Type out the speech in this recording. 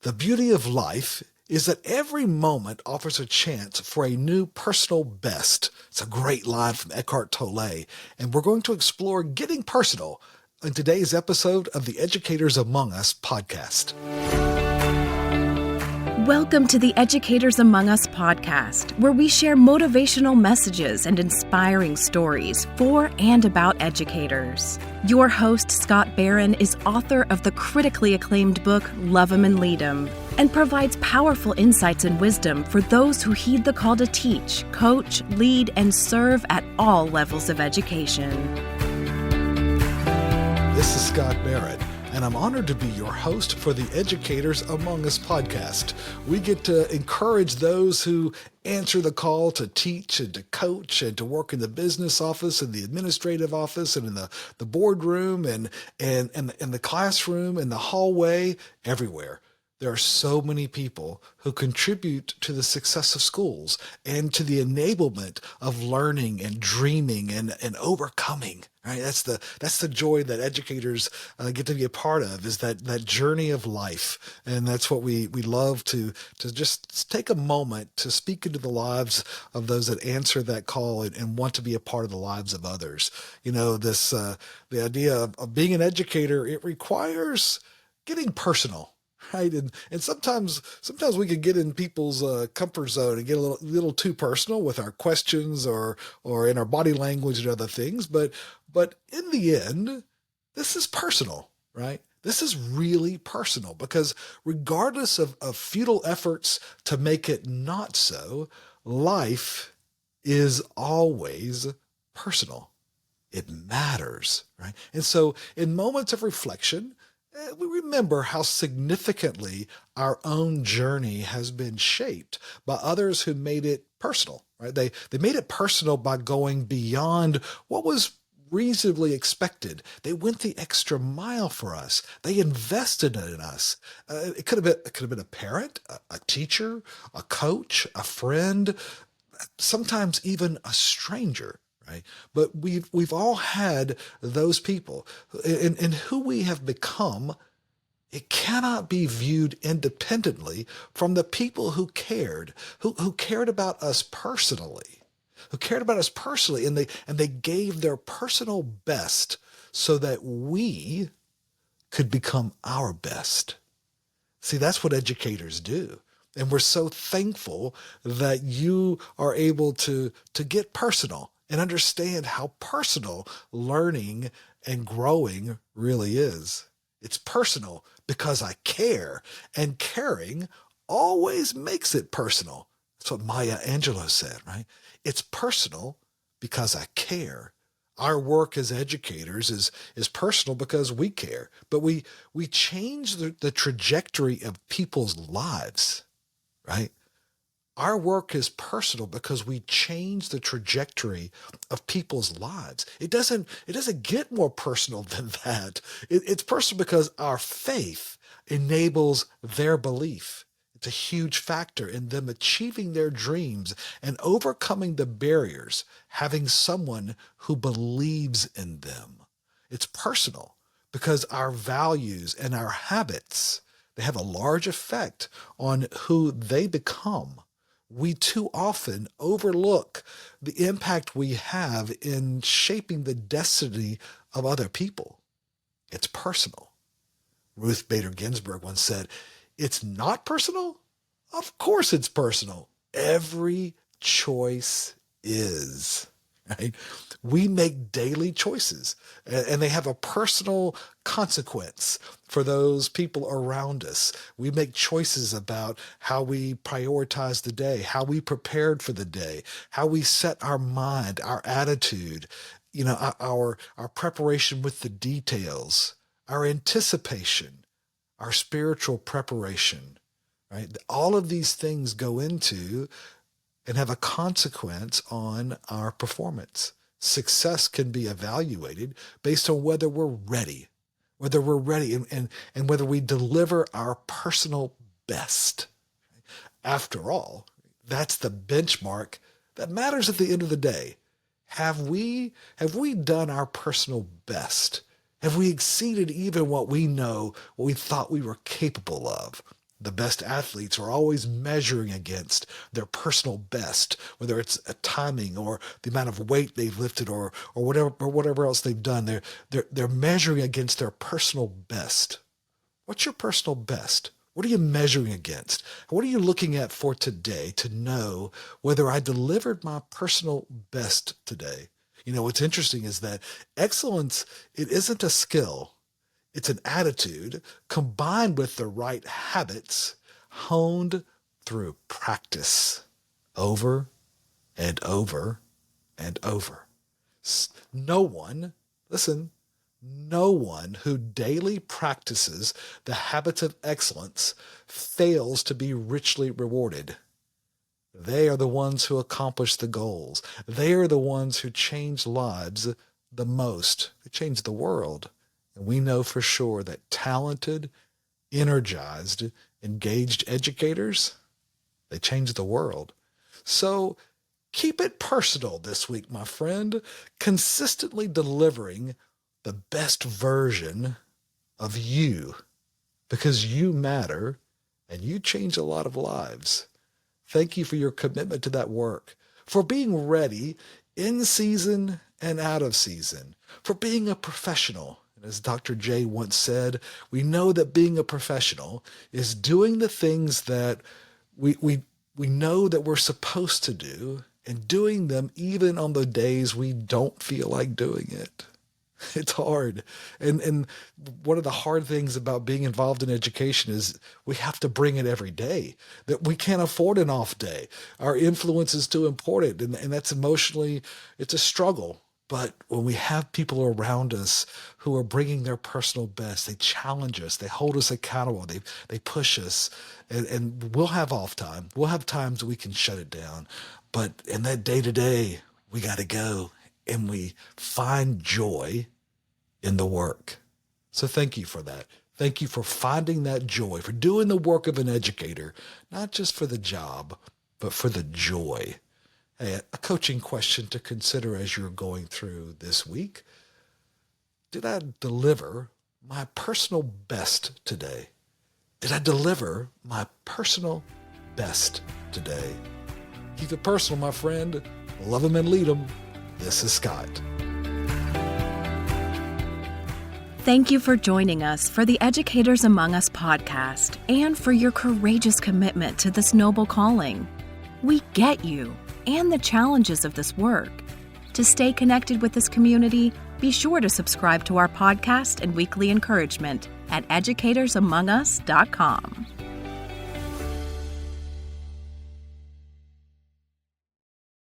The beauty of life is that every moment offers a chance for a new personal best. It's a great line from Eckhart Tolle, and we're going to explore getting personal in today's episode of the Educators Among Us podcast. Welcome to the Educators Among Us podcast, where we share motivational messages and inspiring stories for and about educators. Your host, Scott Barron, is author of the critically acclaimed book, Love 'Em and Lead 'Em, and provides powerful insights and wisdom for those who heed the call to teach, coach, lead, and serve at all levels of education. This is Scott Barron, and I'm honored to be your host for the Educators Among Us podcast. We get to encourage those who answer the call to teach and to coach and to work in the business office and the administrative office and in the boardroom and the classroom and the hallway, everywhere. There are so many people who contribute to the success of schools and to the enablement of learning and dreaming and overcoming. Right? That's the joy that educators get to be a part of, is that journey of life. And that's what we love to just take a moment to speak into the lives of those that answer that call and want to be a part of the lives of others. You know, the idea of being an educator, it requires getting personal. Right. And sometimes we can get in people's comfort zone and get a little too personal with our questions or in our body language and other things. But in the end, this is personal, right? This is really personal, because regardless of futile efforts to make it not so, life is always personal. It matters, right? And so in moments of reflection, we remember how significantly our own journey has been shaped by others who made it personal, right? They made it personal by going beyond what was reasonably expected. They went the extra mile for us. They invested in us. It could have been a parent, a teacher, a coach, a friend, sometimes even a stranger. Right? But we've all had those people, and who we have become, it cannot be viewed independently from the people who cared about us personally, and they gave their personal best so that we could become our best. See, that's what educators do. And we're so thankful that you are able to get personal and understand how personal learning and growing really is. It's personal because I care, and caring always makes it personal. That's what Maya Angelou said, right? It's personal because I care. Our work as educators is personal because we care, but we change the trajectory of people's lives, right? Our work is personal because we change the trajectory of people's lives. It doesn't get more personal than that. It's personal because our faith enables their belief. It's a huge factor in them achieving their dreams and overcoming the barriers, having someone who believes in them. It's personal because our values and our habits, they have a large effect on who they become. We too often overlook the impact we have in shaping the destiny of other people. It's personal. Ruth Bader Ginsburg once said, "It's not personal? Of course it's personal. Every choice is." Right? We make daily choices, and they have a personal consequence for those people around us. We make choices about how we prioritize the day, how we prepared for the day, how we set our mind, our attitude, our preparation with the details, our anticipation, our spiritual preparation, right? All of these things go into and have a consequence on our performance. Success can be evaluated based on whether we're ready and whether we deliver our personal best. After all, that's the benchmark that matters at the end of the day. Have we done our personal best? Have we exceeded even what we thought we were capable of? The best athletes are always measuring against their personal best, whether it's a timing or the amount of weight they've lifted or whatever else they've done. They're measuring against their personal best. What's your personal best? What are you measuring against? What are you looking at for today to know whether I delivered my personal best today? You know, what's interesting is that excellence, it isn't a skill. It's an attitude combined with the right habits honed through practice over and over and over. No one, listen, no one who daily practices the habits of excellence fails to be richly rewarded. They are the ones who accomplish the goals. They are the ones who change lives the most. They change the world. And we know for sure that talented, energized, engaged educators, they change the world. So keep it personal this week, my friend. Consistently delivering the best version of you, because you matter and you change a lot of lives. Thank you for your commitment to that work, for being ready in season and out of season, for being a professional. And as Dr. J once said, we know that being a professional is doing the things that we know that we're supposed to do and doing them even on the days we don't feel like doing it. It's hard. And one of the hard things about being involved in education is we have to bring it every day, that we can't afford an off day. Our influence is too important. And that's emotionally, it's a struggle. But when we have people around us who are bringing their personal best, they challenge us, they hold us accountable, they push us, and we'll have off time. We'll have times we can shut it down. But in that day to day, we got to go and we find joy in the work. So thank you for that. Thank you for finding that joy, for doing the work of an educator, not just for the job, but for the joy. Hey, a coaching question to consider as you're going through this week. Did I deliver my personal best today? Did I deliver my personal best today? Keep it personal, my friend. Love them and lead them. This is Scott. Thank you for joining us for the Educators Among Us podcast and for your courageous commitment to this noble calling. We get you and the challenges of this work. To stay connected with this community, be sure to subscribe to our podcast and weekly encouragement at educatorsamongus.com.